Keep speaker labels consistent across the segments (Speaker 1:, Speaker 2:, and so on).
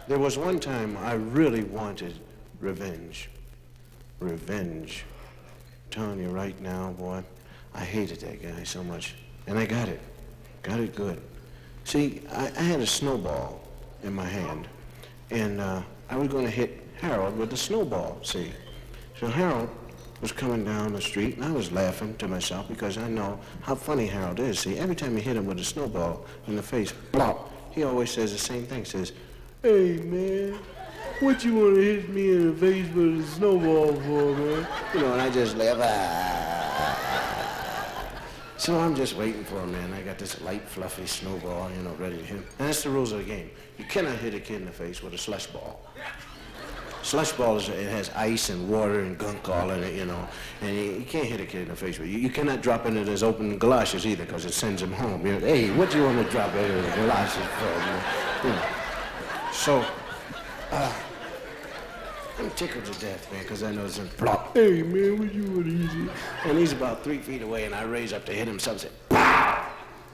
Speaker 1: There was one time I really wanted revenge. Revenge. I'm telling you right now, boy, I hated that guy so much. And I got it. Got it good. See, I had a snowball in my hand, and I was going to hit Harold with the snowball, see. So Harold was coming down the street, and I was laughing to myself because I know how funny Harold is. See, every time you hit him with a snowball in the face, blop, he always says the same thing. Says, "Hey, man, what you want to hit me in the face with a snowball for, man?" You know, and I just laugh. So I'm just waiting for him, man. I got this light, fluffy snowball, you know, ready to hit him. And that's the rules of the game. You cannot hit a kid in the face with a slush ball. Slush ball, it has ice and water and gunk all in it, you know, and you can't hit a kid in the face with it. You cannot drop into his open galoshes either, because it sends him home. You know, hey, what do you want to drop into the galoshes for? You know? So, I'm tickled to death, man, because I know it's a plop. Hey, man, what you want to eat? And he's about 3 feet away, and I raise up to hit him, something said, pow!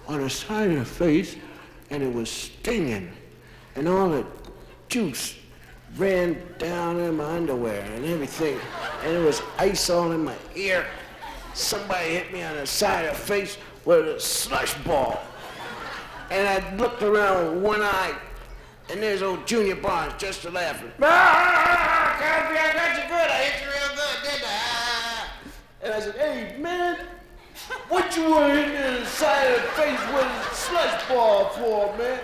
Speaker 1: On the side of the face, and it was stinging, and all the juice ran down in my underwear and everything, and it was ice all in my ear. Somebody hit me on the side of the face with a slush ball. And I looked around with one eye, and there's old Junior Barnes just laughing. "Ah, Cosby, I got you good. I hit you real good, didn't I?" And I said, "Hey, man, what you want to hit me on the side of the face with a slush ball for, man?"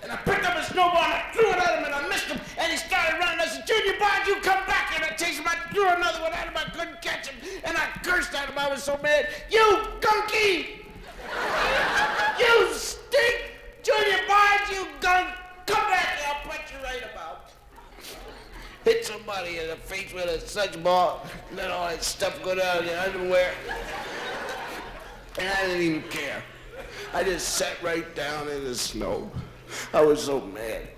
Speaker 1: And I picked up a snowball and I threw it at him and I missed him. And he started running. I said, "Junior Barnes, you come back." And I chased him. I threw another one at him. I couldn't catch him. And I cursed at him. I was so mad. "You gunky! You stink! Junior Barnes, you gunk! Come back here. I'll put you right about." Hit somebody in the face with a slush ball. Let all that stuff go down in your underwear. And I didn't even care. I just sat right down in the snow. I was so mad.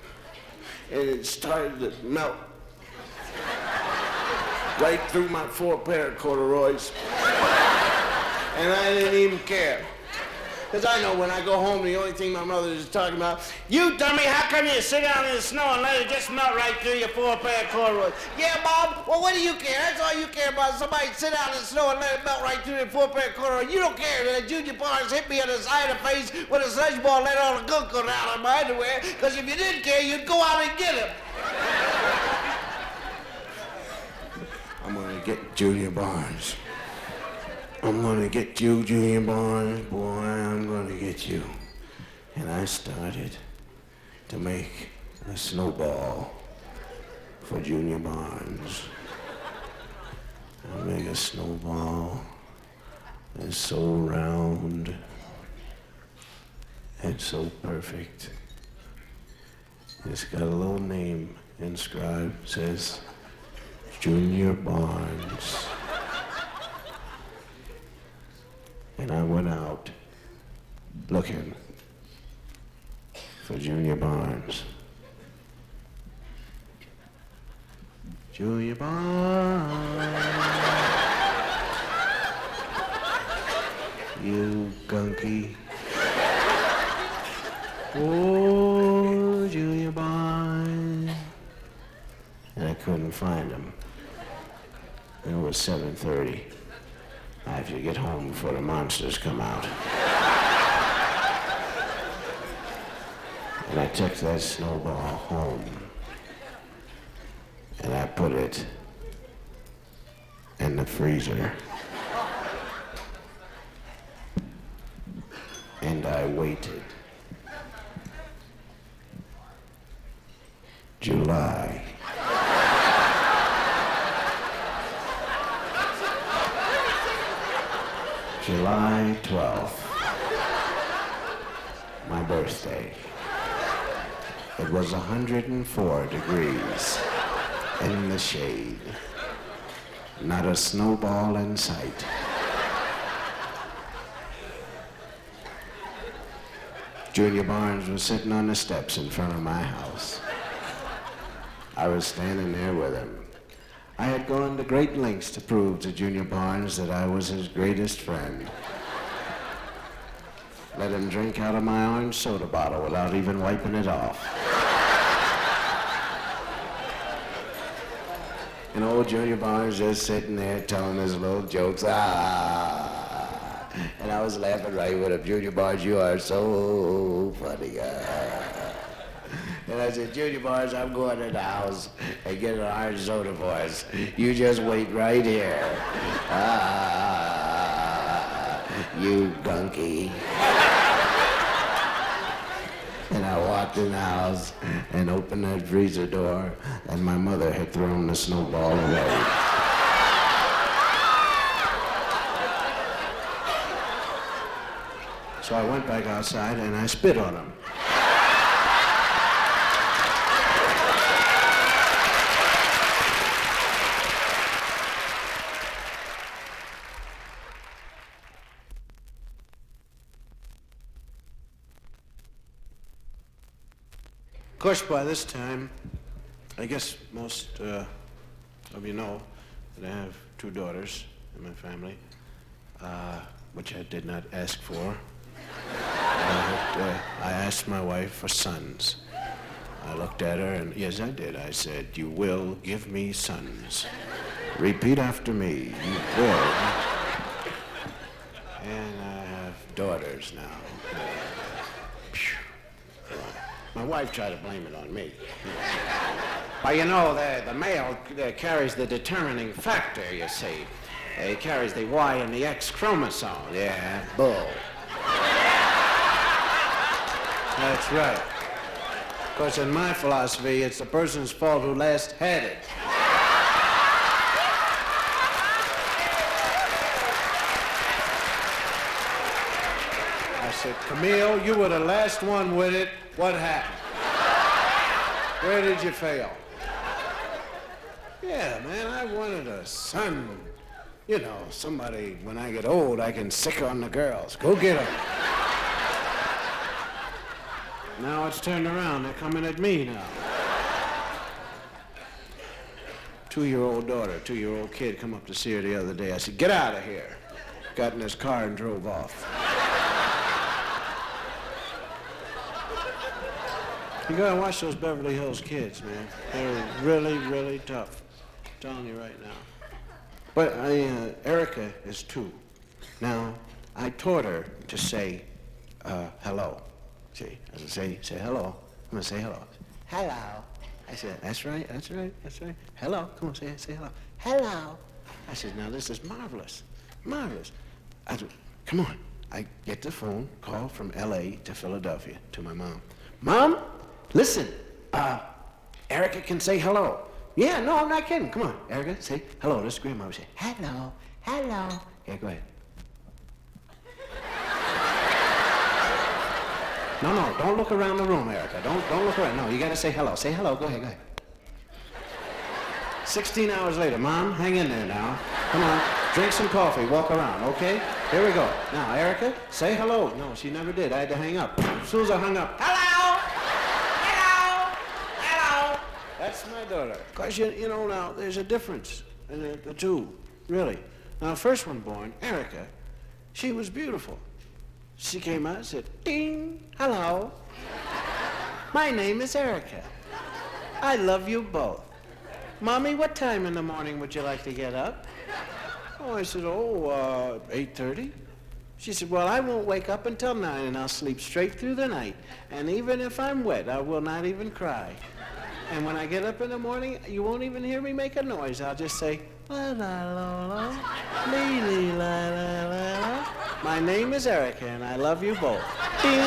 Speaker 1: And it started to melt right through my 4 pair of corduroys. And I didn't even care. Because I know when I go home, the only thing my mother is talking about, "You dummy, how come you sit down in the snow and let it just melt right through your 4 pair of corduroys?" "Yeah, Mom, well, what do you care? That's all you care about. Somebody sit down in the snow and let it melt right through your 4 pair of corduroys. You don't care that Junior Barnes hit me on the side of the face with a slush ball and let all the gunk go down on my underwear, because if you didn't care, you'd go out and get him." I'm going to get Junior Barnes. I'm going to get you, Junior Barnes. Boy, I'm going to get you. And I started to make a snowball for Junior Barnes. I make a snowball that's so round and so perfect. It's got a little name inscribed, says Junior Barnes. And I went out looking for Junior Barnes. Junior Barnes, you gunky. Oh, Junior Barnes. And I couldn't find him. It was 7:30. I have to get home before the monsters come out. And I took that snowball home. And I put it in the freezer. And I waited. July. July 12th, my birthday. It was 104 degrees in the shade. Not a snowball in sight. Junior Barnes was sitting on the steps in front of my house. I was standing there with him. I had gone to great lengths to prove to Junior Barnes that I was his greatest friend. Let him drink out of my orange soda bottle without even wiping it off. And old Junior Barnes just sitting there telling his little jokes. Ah. And I was laughing right with him. Junior Barnes, you are so funny. Ah. And I said, Junior Barnes, I'm going to the house and get an orange soda for us. You just wait right here. Ah, you donkey. And I walked in the house and opened that freezer door, and my mother had thrown the snowball away. So I went back outside and I spit on him. Of course, by this time, I guess most of you know that I have 2 daughters in my family, which I did not ask for. I asked my wife for sons. I looked at her and, yes, I did. I said, you will give me sons. Repeat after me. You will. And I have daughters now. My wife tried to blame it on me. Well, you know, the male carries the determining factor, you see. He carries the Y and the X chromosome. Yeah, bull. That's right. Of course, in my philosophy, it's the person's fault who last had it. I said, Camille, you were the last one with it. What happened? Where did you fail? Yeah, man, I wanted a son. You know, somebody, when I get old, I can sick on the girls. Go get them. Now it's turned around. They're coming at me now. 2-year-old daughter, 2-year-old kid come up to see her the other day. I said, get out of here. Got in his car and drove off. You gotta watch those Beverly Hills kids, man. They're really, really tough. I'm telling you right now. But Erica is 2. Now, I taught her to say hello. See, as I say hello. I'm gonna say hello. Hello. I said, that's right. Hello. Come on, say hello. Hello. I said, now this is marvelous. Marvelous. I said, come on. I get the phone call from L.A. to Philadelphia to my mom. Mom, listen, Erica can say hello. Yeah, no, I'm not kidding. Come on, Erica, say hello. This is Grandma. Say hello. Yeah, go ahead. No, don't look around the room, Erica. Don't look around. No, you gotta say hello. Say hello. Go ahead. 16 hours later, Mom, hang in there now. Come on, drink some coffee, walk around, okay? Here we go. Now, Erica, say hello. No, she never did. I had to hang up. As soon as I hung up, hello. That's my daughter. Of course, you know now, there's a difference in the 2, really. Now, first one born, Erica, she was beautiful. She came out and said, ding, hello. My name is Erica. I love you both. Mommy, what time in the morning would you like to get up? Oh, I said, 8:30. She said, well, I won't wake up until 9 and I'll sleep straight through the night. And even if I'm wet, I will not even cry. And when I get up in the morning, you won't even hear me make a noise. I'll just say, la la la la, lee lee la la la la. My name is Erica, and I love you both. Ding.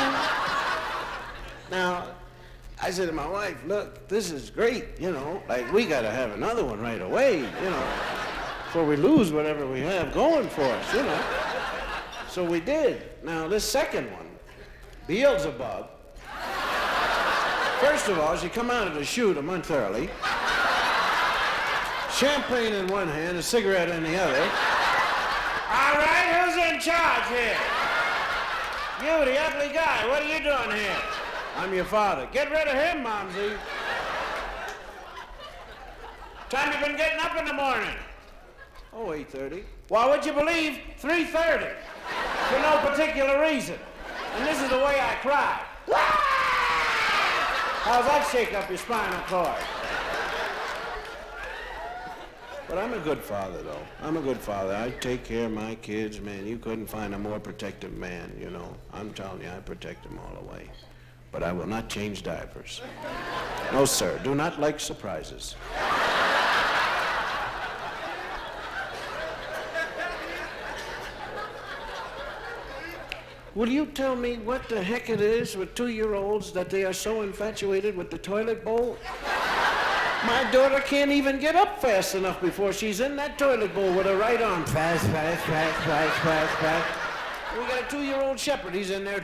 Speaker 1: Now, I said to my wife, look, this is great, you know. Like, we got to have another one right away, you know, before we lose whatever we have going for us, you know. So we did. Now, this second one, Beelzebub. First of all, she come out of the chute a month early. Champagne in one hand, a cigarette in the other. All right, who's in charge here? You, the ugly guy, what are you doing here? I'm your father. Get rid of him, Momsy. Time you been getting up in the morning? Oh, 8:30. Why, would you believe 3:30? For no particular reason. And this is the way I cry. How's that shake up your spinal cord? But I'm a good father, though. I'm a good father. I take care of my kids, man. You couldn't find a more protective man, you know. I'm telling you, I protect them all the way. But I will not change diapers. No, sir. Do not like surprises. Will you tell me what the heck it is with 2-year-olds that they are so infatuated with the toilet bowl? My daughter can't even get up fast enough before she's in that toilet bowl with her right arm. Fast. We got a 2-year-old shepherd. He's in there. And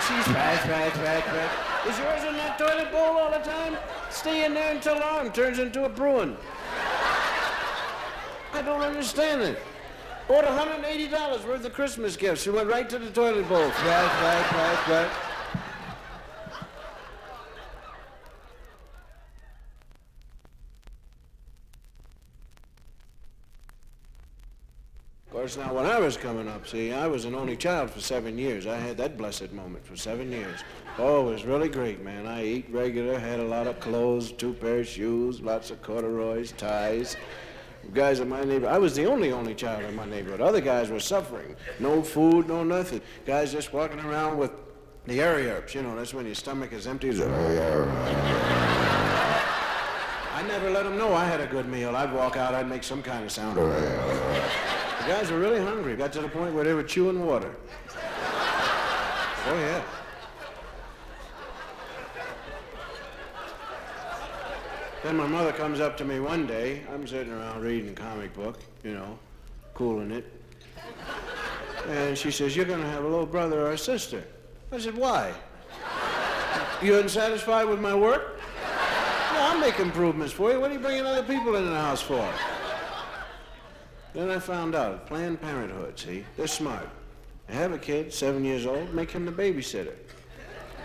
Speaker 1: she's fast. Is yours in that toilet bowl all the time? Stay in there until arm turns into a Bruin. I don't understand it. Bought $180 worth of Christmas gifts. She went right to the toilet bowl. Right. Of course, now, when I was coming up, see, I was an only child for 7 years. I had that blessed moment for 7 years. Oh, it was really great, man. I ate regular, had a lot of clothes, 2 pairs of shoes, lots of corduroys, ties. Guys in my neighborhood, I was the only child in my neighborhood. Other guys were suffering. No food, no nothing. Guys just walking around with the herbs. You know, that's when your stomach is empty. I never let them know I had a good meal. I'd walk out, I'd make some kind of sound. The guys were really hungry. Got to the point where they were chewing water. Oh, yeah. Then my mother comes up to me one day. I'm sitting around reading a comic book, you know, cooling it. And she says, "You're going to have a little brother or a sister." I said, "Why? You unsatisfied with my work?" "No, I'll make improvements for you. What are you bringing other people into the house for?" Then I found out, Planned Parenthood, see, they're smart. They have a kid, 7 years old, make him the babysitter.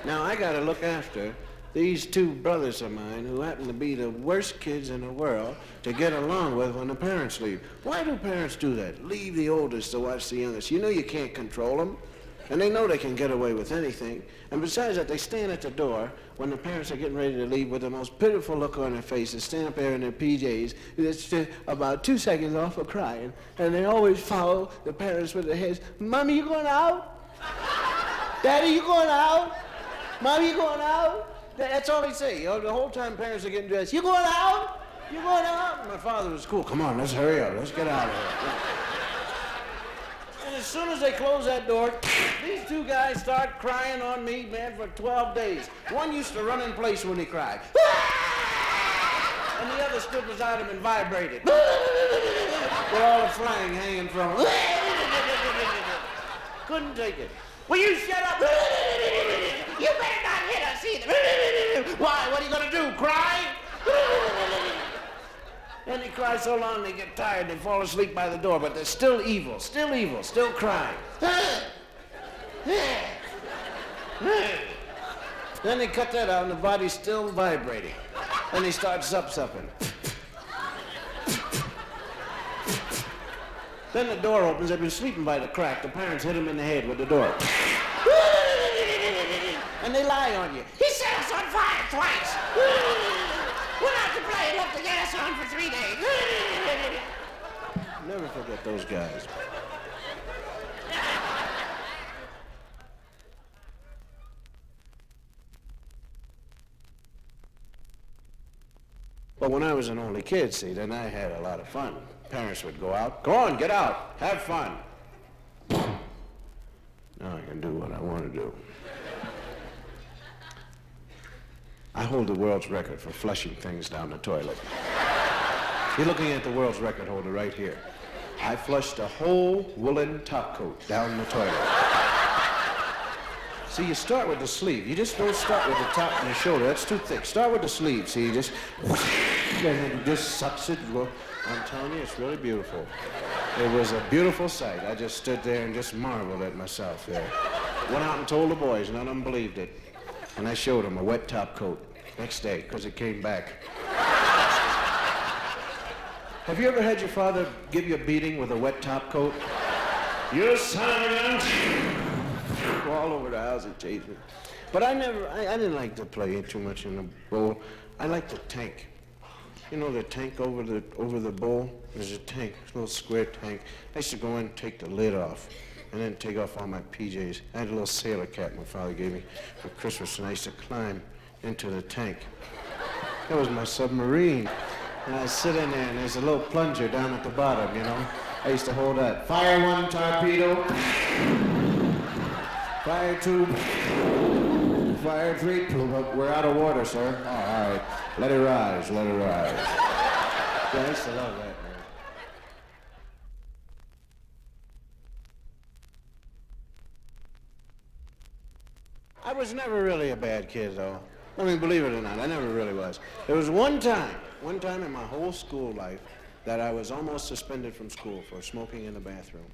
Speaker 1: Now I got to look after these 2 brothers of mine who happen to be the worst kids in the world to get along with when the parents leave. Why do parents do that? Leave the oldest to watch the youngest. You know you can't control them, and they know they can get away with anything. And besides that, they stand at the door when the parents are getting ready to leave with the most pitiful look on their faces, stand up there in their PJs, just about 2 seconds off of crying, and they always follow the parents with their heads. "Mommy, you going out? Daddy, you going out? Mommy, you going out?" That's all they say. You know, the whole time parents are getting dressed. "You going out? You going out?" And my father was cool. "Come on, let's hurry up. Let's get out of here." And as soon as they close that door, these 2 guys start crying on me, man, for 12 days. One used to run in place when he cried. And the other stood beside him and vibrated. With all the flang hanging from him. Couldn't take it. "Will you shut up? You better not hit us either." "Why? What are you going to do? Cry?" And they cry so long they get tired, they fall asleep by the door, but they're still evil, still crying. Then they cut that out and the body's still vibrating. Then they start sup-supping. Then the door opens. They've been sleeping by the crack. The parents hit them in the head with the door. And they lie on you. "He set us on fire twice. Went out to play and left the gas on for 3 days." Never forget those guys. But when I was an only kid, see, then I had a lot of fun. Parents would go out. "Go on, get out. Have fun." Now I can do what I want to do. I hold the world's record for flushing things down the toilet. You're looking at the world's record holder right here. I flushed a whole woolen topcoat down the toilet. See, you start with the sleeve. You just don't start with the top and the shoulder. That's too thick. Start with the sleeve. See, you just... and it just sucks it. Well, I'm telling you, it's really beautiful. It was a beautiful sight. I just stood there and just marveled at myself there. Went out and told the boys. None of them believed it. And I showed them a wet top coat next day, because it came back. Have you ever had your father give you a beating with a wet top coat? "You son of a gun!" All over the house and chased me. But I didn't like to play too much in the bowl. I liked to tank. You know the tank over the bowl? There's a tank, a little square tank. I used to go in and take the lid off, and then take off all my PJs. I had a little sailor cap my father gave me for Christmas, and I used to climb into the tank. That was my submarine. And I sit in there, and there's a little plunger down at the bottom, you know? I used to hold that. Fire 1 torpedo. Fire 2. Fire 3. We're out of water, sir. Oh, all right. Let it rise, let it rise. Yeah, I used to love that, man. I was never really a bad kid, though. I mean, believe it or not, I never really was. There was one time in my whole school life that I was almost suspended from school for smoking in the bathroom.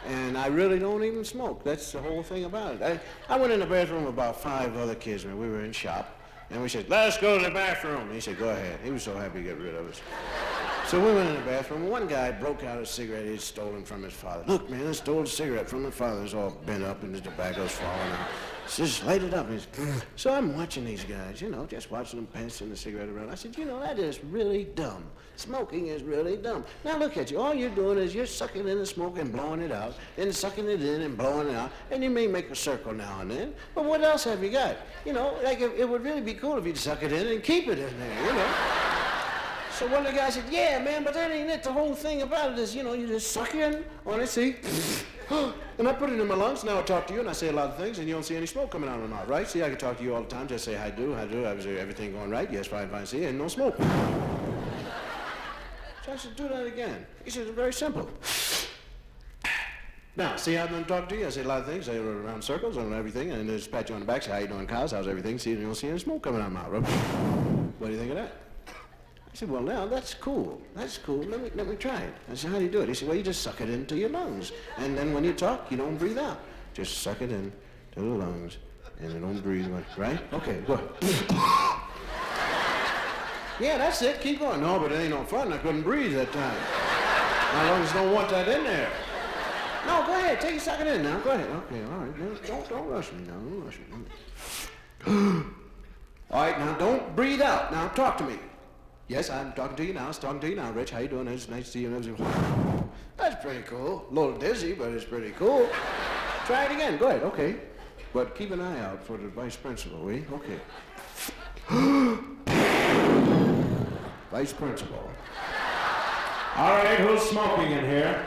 Speaker 1: And I really don't even smoke. That's the whole thing about it. I went in the bathroom with about 5 other kids, man. We were in shop, and we said, let's go to the bathroom. And he said, go ahead. He was so happy to get rid of us. So we went in the bathroom, and one guy broke out a cigarette he had stolen from his father. Look, man, I stole a cigarette from my father. It's all bent up, and the tobacco's falling out. Just light it up. So I'm watching these guys, you know, just watching them passing the cigarette around. I said, you know, that is really dumb. Smoking is really dumb. Now look at you. All you're doing is you're sucking in the smoke and blowing it out, then sucking it in and blowing it out, and you may make a circle now and then, but what else have you got? You know, like it would really be cool if you'd suck it in and keep it in there, you know. So one of the guys said, yeah, man, but that ain't it. The whole thing about it is, you know, you just suck in on it, see? And I put it in my lungs. Now I talk to you, and I say a lot of things, and you don't see any smoke coming out of my mouth, right? See, I can talk to you all the time. Just say, I do. Everything going right? Yes, fine, see, and no smoke. So I said, do that again. He said, it's very simple. Now, see how I'm talking to you? I say a lot of things. I go around circles on everything, and just pat you on the back, say, how you doing, Kyle? How's everything? See, you don't see any smoke coming out of my mouth. What do you think of that? I said, well, now, that's cool. That's cool. Let me try it. I said, how do you do it? He said, well, you just suck it into your lungs. And then when you talk, you don't breathe out. Just suck it in to the lungs, and you don't breathe, right? Okay, go ahead. Yeah, that's it. Keep going. No, but it ain't no fun. I couldn't breathe that time. My lungs don't want that in there. No, go ahead. Take a suck it in now. Go ahead. Okay, all right. No, don't rush me now. Don't rush me. All right, now, don't breathe out. Now, talk to me. Yes, I'm talking to you now. I was talking to you now, Rich. How you doing? It's nice to see you. That's pretty cool. A little dizzy, but it's pretty cool. Try it again. Go ahead. Okay. But keep an eye out for the vice principal, will you? Okay. Vice principal. All right, who's smoking in here?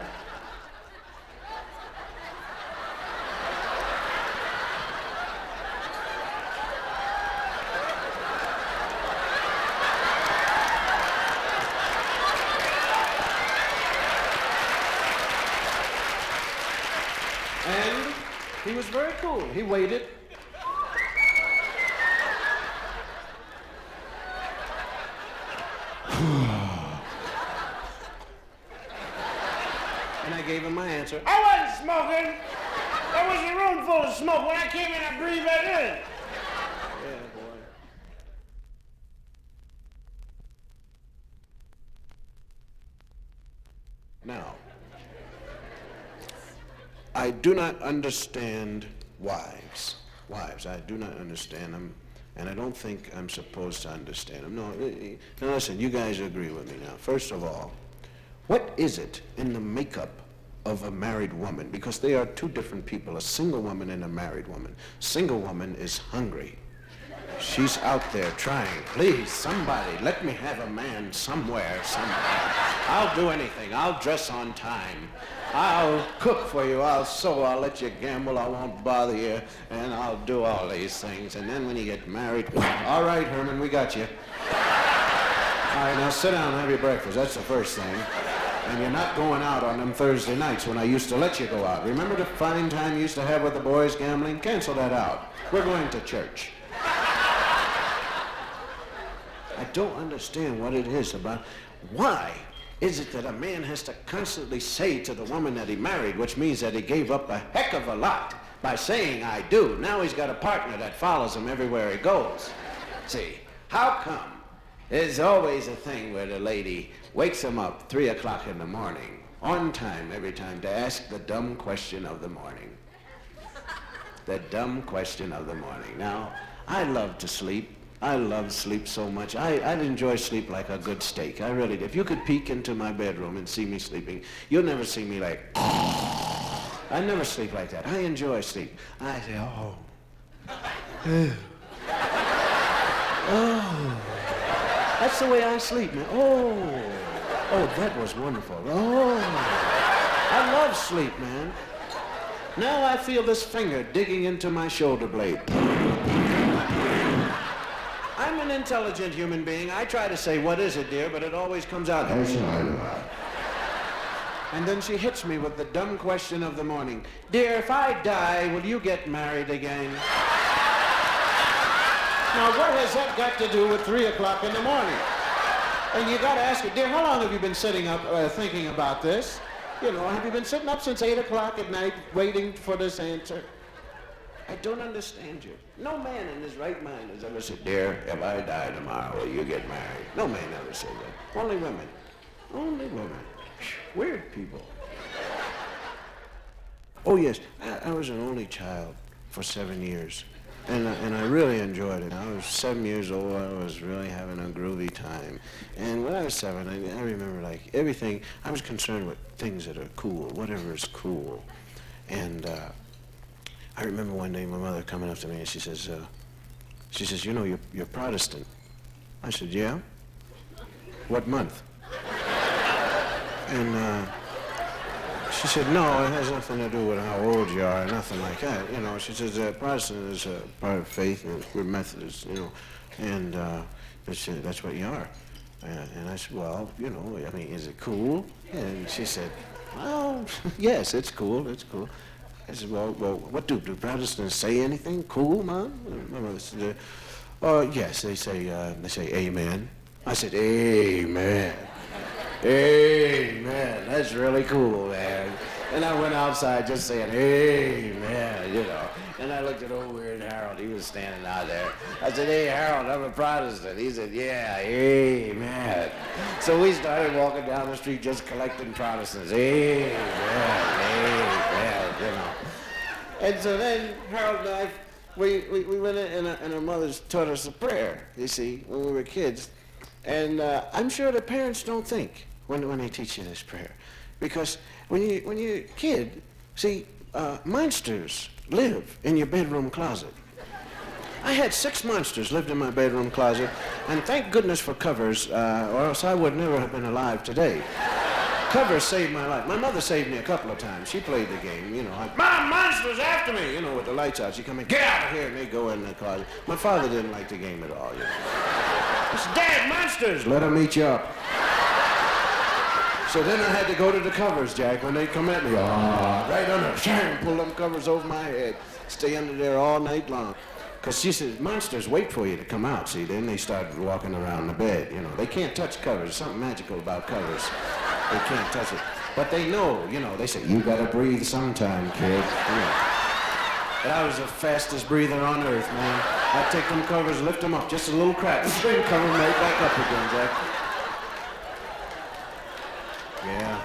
Speaker 1: And he was very cool. He waited. And I gave him my answer. I wasn't smoking. There was a room full of smoke. When I came in, I breathed that in. Yeah, boy. Now, I do not understand wives. I do not understand them, and I don't think I'm supposed to understand them. No, now listen, you guys agree with me now. First of all, what is it in the makeup of a married woman? Because they are two different people, a single woman and a married woman. Single woman is hungry. She's out there trying. Please, somebody, let me have a man somewhere, somehow. I'll do anything. I'll dress on time. I'll cook for you. I'll sew. I'll let you gamble. I won't bother you. And I'll do all these things. And then when you get married, all right, Herman, we got you. All right, now sit down and have your breakfast. That's the first thing. And you're not going out on them Thursday nights when I used to let you go out. Remember the fine time you used to have with the boys gambling? Cancel that out. We're going to church. I don't understand what it is about. Why is it that a man has to constantly say to the woman that he married, which means that he gave up a heck of a lot by saying I do. Now he's got a partner that follows him everywhere he goes. See, how come there's always a thing where the lady wakes him up 3 o'clock in the morning, on time every time, to ask the dumb question of the morning. The dumb question of the morning. Now, I love to sleep. I love sleep so much. I'd enjoy sleep like a good steak. I really did. If you could peek into my bedroom and see me sleeping, you'll never see me like, I never sleep like that. I enjoy sleep. I say, oh. Oh. That's the way I sleep, man. Oh. Oh, that was wonderful. Oh. I love sleep, man. Now I feel this finger digging into my shoulder blade. I'm an intelligent human being. I try to say, what is it, dear? But it always comes out. And then she hits me with the dumb question of the morning. Dear, if I die, will you get married again? Now, what has that got to do with 3 o'clock in the morning? And you got to ask her, dear, how long have you been sitting up thinking about this? You know, have you been sitting up since 8 o'clock at night waiting for this answer? I don't understand you. No man in his right mind has ever said, dear, if I die tomorrow, will you get married? No man ever said that. Only women. Only women. Weird people. Oh, yes, I was an only child for 7 years. And I really enjoyed it. I was 7 years old. I was really having a groovy time. And when I was 7, I remember, like, everything. I was concerned with things that are cool, whatever is cool. And I remember one day my mother coming up to me and she says, you know, you're Protestant. I said, yeah? What month? And she said, no, it has nothing to do with how old you are, nothing like that. You know, she says, Protestant is a part of faith, and we're Methodists, you know, and that's what you are. And I said, well, you know, I mean, is it cool? And she said, well, yes, it's cool, it's cool. I said, well, what do Protestants say anything cool, Mom? My mother said, oh, yes, they say amen. I said, amen. Amen. That's really cool, man. And I went outside just saying, amen, you know. And I looked at old weird Harold. He was standing out there. I said, hey, Harold, I'm a Protestant. He said, yeah, amen. So we started walking down the street just collecting Protestants. Amen, amen, you know. And so then Harold and I, we went in and our mothers taught us a prayer, you see, when we were kids. And I'm sure the parents don't think when they teach you this prayer. Because when you're a kid, see, monsters live in your bedroom closet. I had 6 monsters lived in my bedroom closet, and thank goodness for covers, or else I would never have been alive today. Covers saved my life. My mother saved me a couple of times. She played the game, you know. Like, Mom, monsters after me! You know, with the lights out. She come in, get out of here, and they go in the closet. My father didn't like the game at all, you know. I said, Dad, monsters! Let them eat you up. So then I had to go to the covers, Jack, when they'd come at me. Right under, pull them covers over my head. Stay under there all night long. Because she says, monsters wait for you to come out, see? Then they start walking around the bed, you know. They can't touch covers. There's something magical about covers. They can't touch it. But they know, you know. They say, you gotta breathe sometime, kid. You know. And I was the fastest breather on earth, man. I'd take them covers, lift them up, just a little crack, cover them right back up again, Jack. Yeah.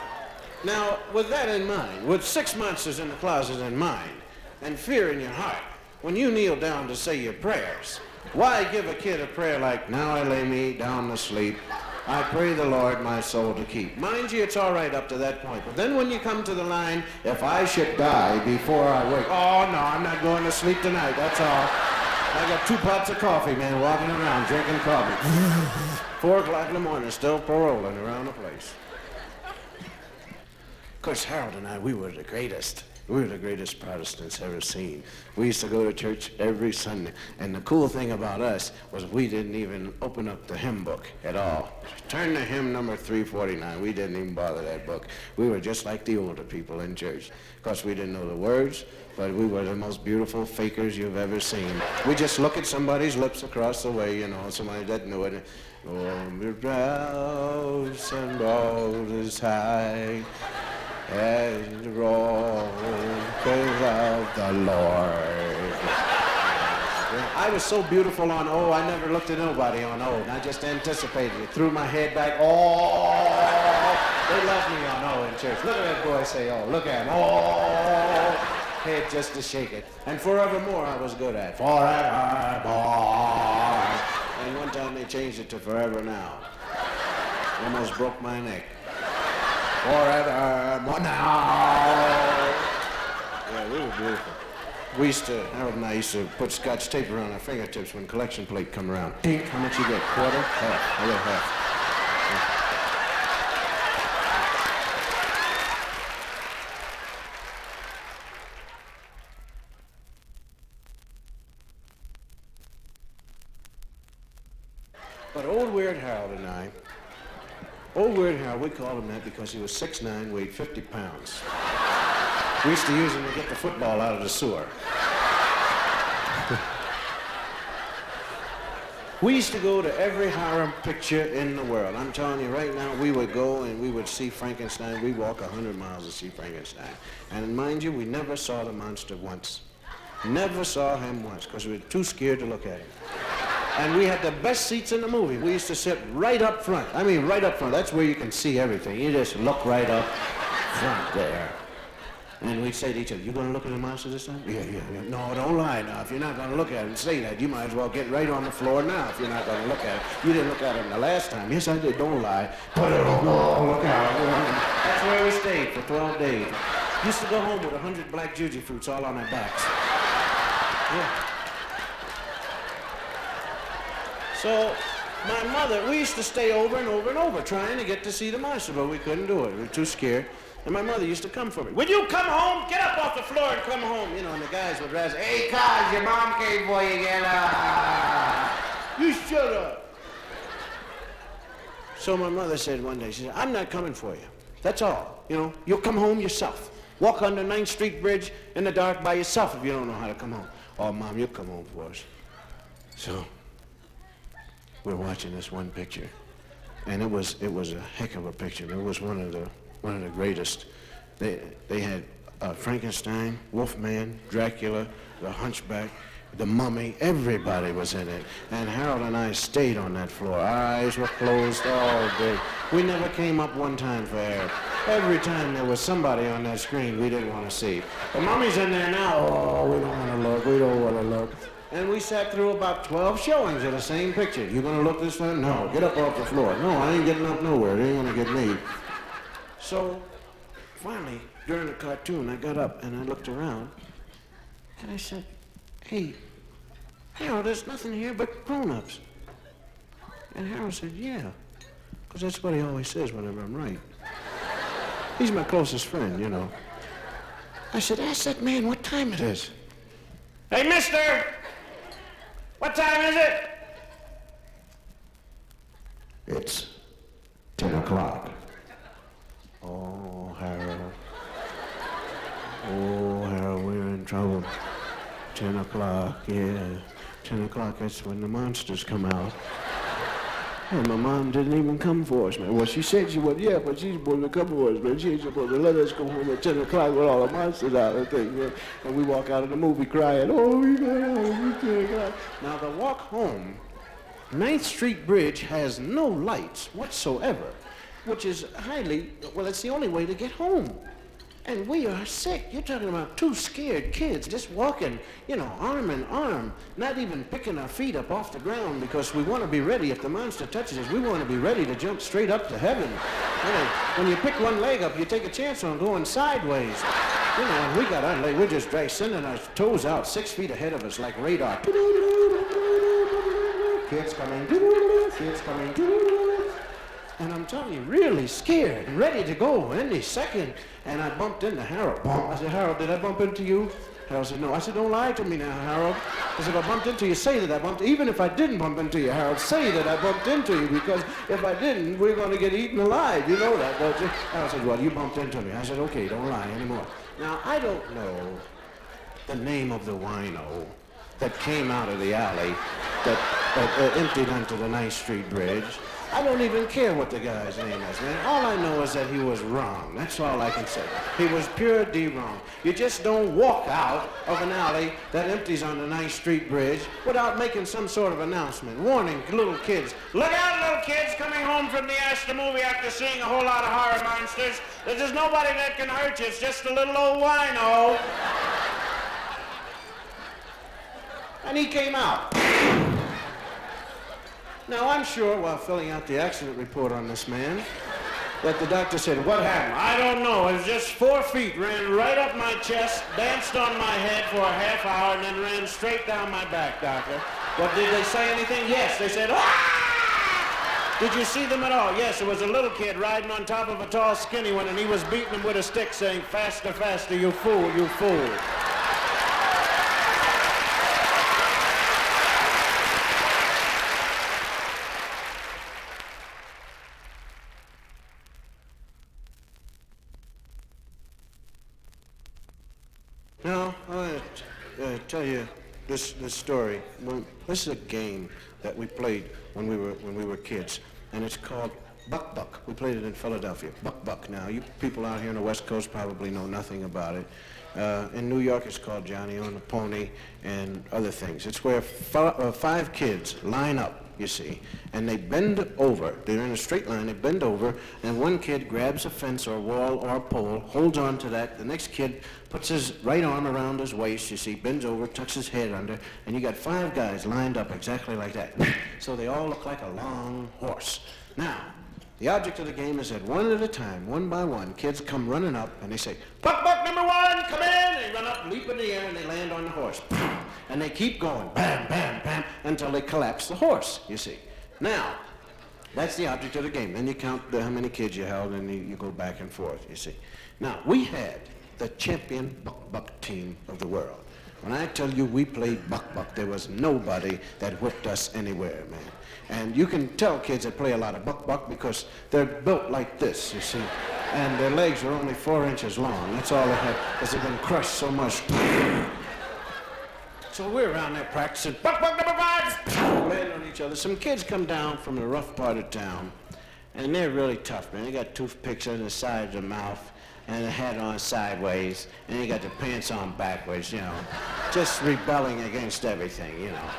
Speaker 1: Now, with that in mind, with 6 monsters in the closet in mind, and fear in your heart, when you kneel down to say your prayers, why give a kid a prayer like, now I lay me down to sleep, I pray the Lord my soul to keep. Mind you, it's all right up to that point. But then when you come to the line, if I should die before I wake, oh, no, I'm not going to sleep tonight, that's all. I got 2 pots of coffee, man, walking around drinking coffee. 4 o'clock in the morning, still paroling around the place. Of course, Harold and I, we were the greatest. We were the greatest Protestants ever seen. We used to go to church every Sunday. And the cool thing about us was we didn't even open up the hymn book at all. Turn to hymn number 349. We didn't even bother that book. We were just like the older people in church. Of course, we didn't know the words, but we were the most beautiful fakers you've ever seen. We just look at somebody's lips across the way, you know, somebody that knew it. Oh, your brows and roses high, and the roses of the Lord. I was so beautiful on O, I never looked at nobody on O, and I just anticipated it. Threw my head back, oh! They love me on O in church. Look at that boy say oh, look at him, oh! Head just to shake it. And forevermore I was good at. Forevermore. changed it to Forever Now. Almost broke my neck. Forever now. Yeah, we were beautiful. Harold and I used to put Scotch tape around our fingertips when collection plate come around. Dink, how much you get? Quarter? Half. I get half. But old Weird Harold and I, old Weird Harold, we called him that because he was 6'9", weighed 50 pounds. We used to use him to get the football out of the sewer. We used to go to every horror picture in the world. I'm telling you right now, we would go and we would see Frankenstein. We'd walk 100 miles to see Frankenstein. And mind you, we never saw the monster once. Never saw him once, because we were too scared to look at him. And we had the best seats in the movie. We used to sit right up front. I mean, right up front. That's where you can see everything. You just look right up front there. And we'd say to each other, you gonna look at the monster this time? Yeah. No, don't lie now. If you're not gonna look at it and say that, you might as well get right on the floor now if you're not gonna look at it. You didn't look at it the last time. Yes, I did. Don't lie. Put it on the wall. Look at it. That's where we stayed for 12 days. Used to go home with 100 black juji fruits all on our backs. Yeah. So, my mother, we used to stay over and over and over trying to get to see the monster, but we couldn't do it. We were too scared. And my mother used to come for me. Will you come home? Get up off the floor and come home. You know, and the guys would rather say, hey, Cos, your mom came for you again. You shut up. So my mother said one day, she said, I'm not coming for you. That's all. You know, you'll come home yourself. Walk under 9th Street Bridge in the dark by yourself if you don't know how to come home. Oh, Mom, you'll come home for us. So we're watching this one picture, and it was a heck of a picture. It was one of the greatest. They had Frankenstein, Wolfman, Dracula, the Hunchback, the Mummy. Everybody was in it. And Harold and I stayed on that floor. Our eyes were closed all day. We never came up one time for air. Every time there was somebody on that screen we didn't want to see. The Mummy's in there now. Oh, we don't want to look. We don't want to look. And we sat through about 12 showings of the same picture. You gonna look this time? No. Get up off the floor. No, I ain't getting up nowhere. It ain't gonna get me. So, finally, during the cartoon, I got up and I looked around, and I said, hey, Harold, there's nothing here but grown-ups. And Harold said, yeah, because that's what he always says whenever I'm right. He's my closest friend, you know. I said, ask that man what time it is. Hey, mister, what time is it? It's 10 o'clock. Oh, Harold. Oh, Harold, we're in trouble. 10 o'clock, yeah. 10 o'clock, that's when the monsters come out. And my mom didn't even come for us, man. Well, she said she would, yeah, but she's supposed to come for us, man. She's supposed to let us go home at 10 o'clock with all the monsters out and things, man. And we walk out of the movie crying, oh, we got out, we got. Now, the walk home, 9th Street Bridge has no lights whatsoever, which is well, it's the only way to get home. And we are sick. You're talking about two scared kids just walking, you know, arm in arm, not even picking our feet up off the ground because we want to be ready. If the monster touches us, we want to be ready to jump straight up to heaven. You know, when you pick one leg up, you take a chance on going sideways. You know, and we got our leg, we're just sending our toes out 6 feet ahead of us like radar. Kids coming, kids coming. And I'm telling you, really scared and ready to go any second. And I bumped into Harold. I said, Harold, did I bump into you? Harold said, no. I said, don't lie to me now, Harold. I said, if I bumped into you, say that I bumped. Even if I didn't bump into you, Harold, say that I bumped into you, because if I didn't, we're going to get eaten alive. You know that, don't you? Harold said, well, you bumped into me. I said, okay, don't lie anymore. Now, I don't know the name of the wino that came out of the alley that emptied onto the 9th Street Bridge. I don't even care what the guy's name is, man. All I know is that he was wrong. That's all I can say. He was pure D wrong. You just don't walk out of an alley that empties on the 9th Street Bridge without making some sort of announcement. Warning little kids. Look out, little kids, coming home from the Astor movie after seeing a whole lot of horror monsters. There's nobody that can hurt you. It's just a little old wino. And he came out. Now, I'm sure while filling out the accident report on this man, that the doctor said, what happened? I don't know. It was just 4 feet, ran right up my chest, danced on my head for a half hour, and then ran straight down my back, doctor. What, did they say anything? Yes, they said, ah! Did you see them at all? Yes, there was a little kid riding on top of a tall, skinny one, and he was beating him with a stick saying, faster, faster, you fool, you fool. Now, I want to tell you this story. This is a game that we played when we were kids, and it's called Buck Buck. We played it in Philadelphia. Buck Buck. Now, you people out here on the West Coast probably know nothing about it. In New York, it's called Johnny on the Pony and other things. It's where 5 kids line up, you see, and they bend over. They're in a straight line. They bend over, and one kid grabs a fence or wall or a pole, holds on to that. The next kid puts his right arm around his waist, you see, bends over, tucks his head under, and you got 5 guys lined up exactly like that. So they all look like a long horse. Now, the object of the game is that one at a time, one by one, kids come running up and they say, Buck Buck number 1, come in! They run up, leap in the air, and they land on the horse. And they keep going, bam, bam, bam, until they collapse the horse, you see. Now, that's the object of the game. Then you count how many kids you held, and you go back and forth, you see. Now, we had the champion Buck Buck team of the world. When I tell you we played Buck Buck, there was nobody that whipped us anywhere, man. And you can tell kids that play a lot of Buck Buck because they're built like this, you see. And their legs are only 4 inches long. That's all they had, because they've been crushed so much. So we're around there practicing, Buck Buck number 5, land on each other. Some kids come down from the rough part of town, and they're really tough, man. They got toothpicks on the side of their mouth, and the hat on sideways, and they got the pants on backwards, you know, just rebelling against everything, you know.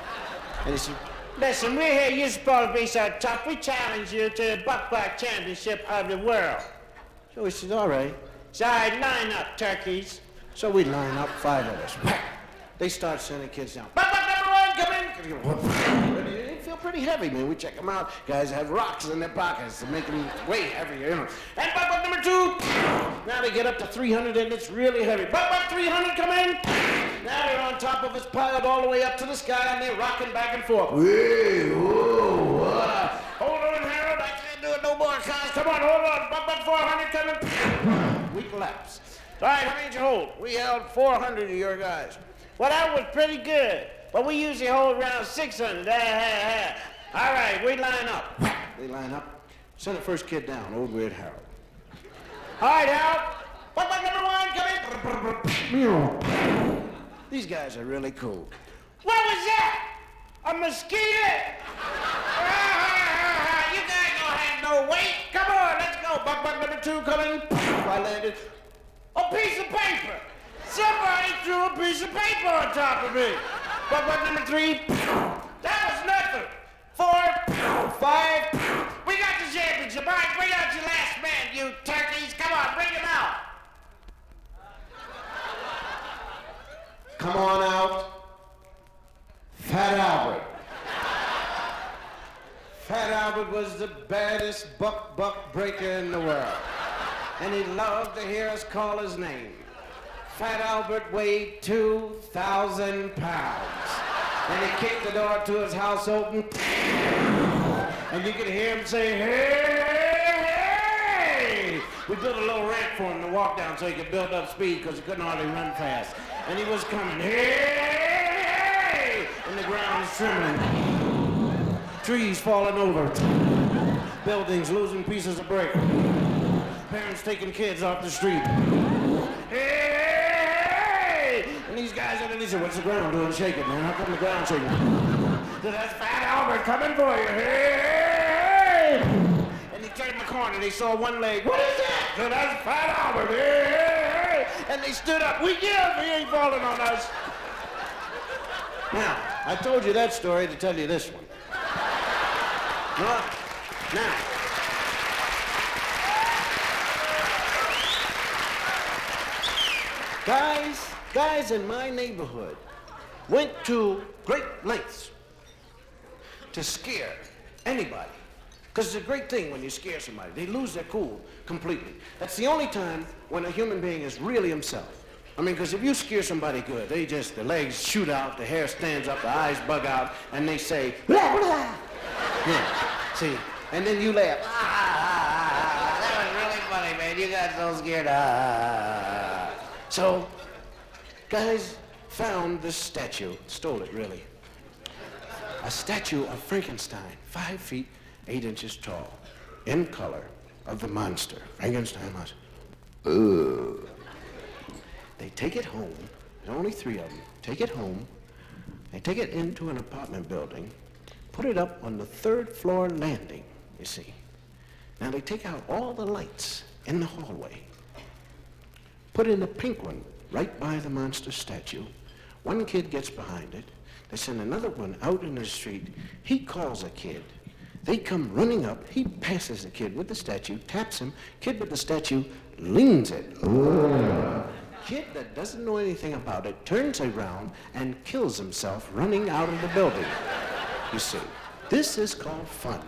Speaker 1: And he said, listen, we're here, you're supposed to be so tough, we challenge you to the Buck Buck Championship of the world. So we said, all right. So I line up, turkeys. So we line up, 5 of us. They start sending kids down. Buck Buck number 1, come in. They feel pretty heavy, man. We check them out. Guys have rocks in their pockets to make them way heavier, you know. And Buck Buck number 2. Now they get up to 300, and it's really heavy. Buck Buck 300, come in. Now they're on top of us, piled all the way up to the sky, and they're rocking back and forth. Hey, whoa, hold on, Harold. I can't do it no more, guys. Come on, hold on. Buck Buck 400, coming. We collapse. All right, how many did you hold? We held 400 of your guys. Well, that was pretty good. But we usually hold around 600. All right, we line up. They line up. Send the first kid down, old Red Harold. All right, Harold. Buck Buck number 1, come in. These guys are really cool. What was that? A mosquito? You guys don't have no weight. Come on, let's go. Buck Buck number 2 coming. I landed. A piece of paper. Somebody threw a piece of paper on top of me. Buck Buck number 3. That was nothing. 4, 5. We got the championship. All right, bring out your last man, you turkeys. Come on, bring him out. Come on out, Fat Albert. Fat Albert was the baddest buck breaker in the world. And he loved to hear us call his name. Fat Albert weighed 2,000 pounds. And he kicked the door to his house open. And you could hear him say, hey, hey! We built a little ramp for him to walk down so he could build up speed because he couldn't hardly run fast. And he was coming, hey! And the ground is trembling. Trees falling over. Buildings losing pieces of brick. Parents taking kids off the street. Hey! And these guys underneath said, what's the ground doing shaking, man? How come the ground shaking? So that's Fat Albert coming for you. Hey! And he turned the corner and he saw one leg. What is that? So that's Fat Albert. Hey! And they stood up. We yelled, he ain't falling on us. Now, I told you that story to tell you this one. Now, guys in my neighborhood went to great lengths to scare Anybody. Because it's a great thing when you scare somebody. They lose their cool completely. That's the only time when a human being is really himself. I mean, because if you scare somebody good, the legs shoot out, the hair stands up, the eyes bug out, and they say, blah, blah. Yeah, see, and then you laugh. That was really funny, man. You got so scared. So, guys found this statue, stole it, really. A statue of Frankenstein, 5 feet, 8 inches tall, in color, of the monster, Frankenstein monster. Ugh. They take it home, there's only 3 of them, take it home, they take it into an apartment building, put it up on the 3rd floor landing, you see. Now they take out all the lights in the hallway, put in a pink one right by the monster statue. One kid gets behind it, they send another one out in the street, he calls a kid. They come running up, he passes the kid with the statue, taps him, kid with the statue leans it. Kid that doesn't know anything about it turns around and kills himself running out of the building. You see, this is called fun.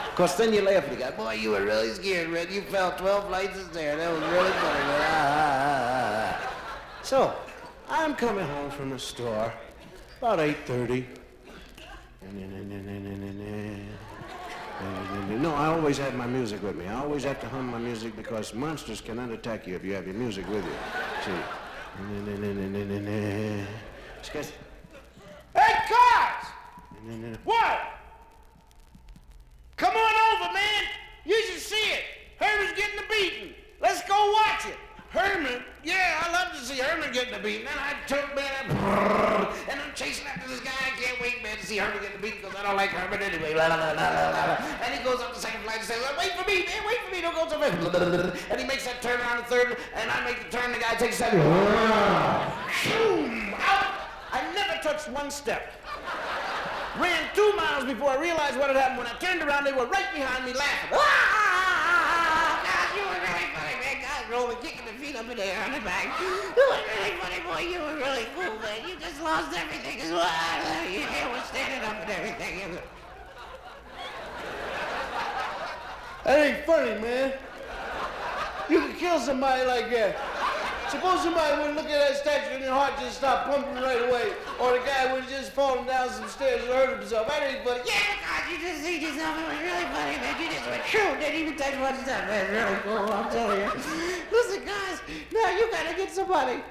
Speaker 1: Of course, then you laugh at the guy. Boy, you were really scared, Red. You fell 12 flights of stairs. That was really funny, man. So, I'm coming home from the store about 8:30. No, I always have my music with me. I always have to hum my music because monsters cannot attack you if you have your music with you. See? Hey, cars! What? Come on over, man. You should see it. Herman's getting a beating. Let's go watch it. Herman? Yeah, I love to see Herman getting a beating. And I took, man, and I'm chasing after this guy. I can't wait, man, to see Herman getting a beating because I don't like Herman anyway. And he goes up the second flight and says, wait for me, man, wait for me, don't go so fast. And he makes that turn around the 3rd, and I make the turn, the guy takes that. Out. I never touched one step. Ran 2 miles before I realized what had happened. When I turned around, they were right behind me laughing. God, you were really funny, man. God, rolling, kicking the feet up in the air on the back. You were really funny, boy. You were really cool, man. You just lost everything as well. Your hair was standing up and everything. That ain't funny, man. You can kill somebody like that. Suppose somebody would look at that statue and your heart just stopped pumping right away. Or the guy would have just fallen down some stairs and hurt himself. That ain't funny. Yeah, God, you just see yourself. It was really funny, man. You just went true. Didn't even touch one step, man. Really cool, I'm telling you. Listen, guys, now you gotta get somebody.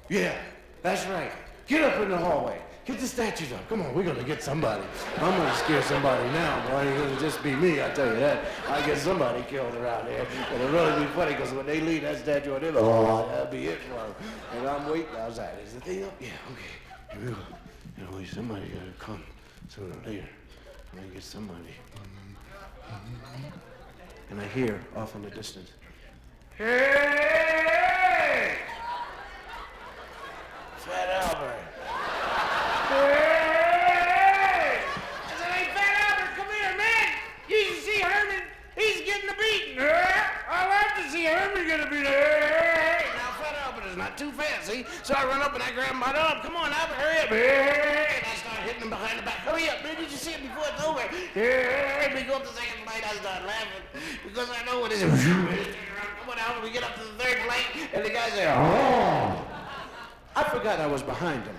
Speaker 1: Yeah, that's right. Get up in the hallway. Get the statues up. Come on, we're gonna get somebody. I'm gonna scare somebody now, boy. It's gonna just be me, I tell you that. I get somebody killed around here. It'll really be funny, because when they leave that statue on them, that'll be it for them. And I'm waiting outside. Is the thing up? Yeah, okay. Here we go. You know, somebody gotta come sooner or later. I'm gonna get somebody. And I hear off in the distance, hey! Fat Albert. Hey! I said, hey, Fat Albert, come here, man. You should see Herman. He's getting a beating. I love to see Herman get a beating. Hey! Now, Fat Albert is not too fast, see? So I run up and I grab him by the arm. Come on, Albert, hurry up. Hey! And I start hitting him behind the back. Hurry up, man. Did you see it before it's over? Hey! We go up the second flight. I start laughing because I know what it is. Come on, Albert. We get up to the 3rd flight, and the guy said, oh. I forgot I was behind him.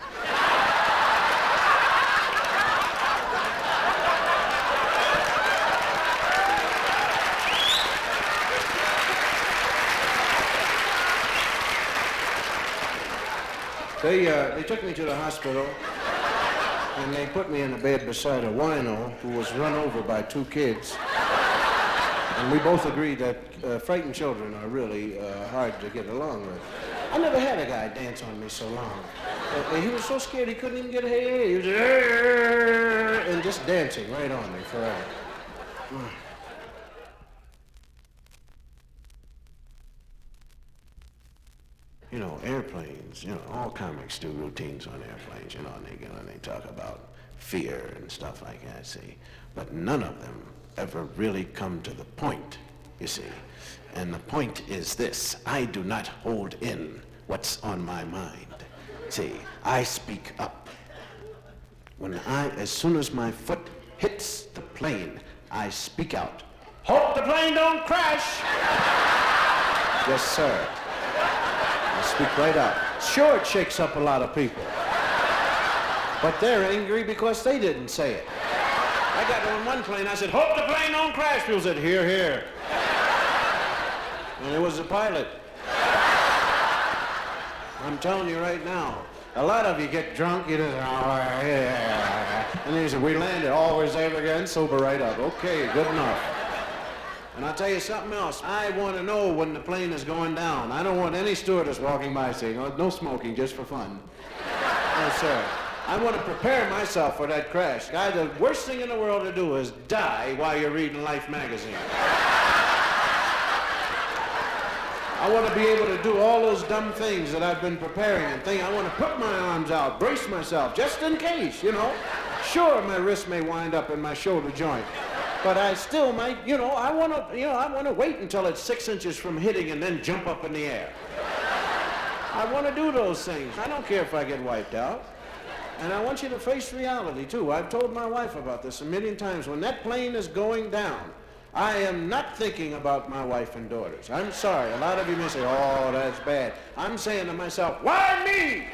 Speaker 1: They took me to the hospital, and they put me in a bed beside a wino who was run over by 2 kids. And we both agreed that frightened children are really hard to get along with. I never had a guy dance on me so long. He was so scared he couldn't even get a hey. He was and just dancing right on me forever. You know, airplanes, you know, all comics do routines on airplanes, you know, and they talk about fear and stuff like that, see. But none of them ever really come to the point, you see. And the point is this: I do not hold in what's on my mind. See, I speak up. As soon as my foot hits the plane, I speak out, "Hope the plane don't crash." Yes, sir. I speak right out. Sure, it shakes up a lot of people. But they're angry because they didn't say it. I got on one plane, I said, "Hope the plane don't crash." People said, "Hear, hear." And it was the pilot. I'm telling you right now, a lot of you get drunk, you just, "Oh, yeah." And then you say, "We landed, always ever again, sober right up." Okay, good enough. And I'll tell you something else. I want to know when the plane is going down. I don't want any stewardess walking by saying, "Oh, no smoking, just for fun." No, sir. I want to prepare myself for that crash. Guy, the worst thing in the world to do is die while you're reading Life magazine. I want to be able to do all those dumb things that I've been preparing and think. I want to put my arms out, brace myself, just in case, you know. Sure, my wrist may wind up in my shoulder joint, but I still might, I want to wait until it's 6 inches from hitting and then jump up in the air. I want to do those things. I don't care if I get wiped out. And I want you to face reality, too. I've told my wife about this a million times. When that plane is going down, I am not thinking about my wife and daughters. I'm sorry. A lot of you may say, "Oh, that's bad." I'm saying to myself, "Why me?"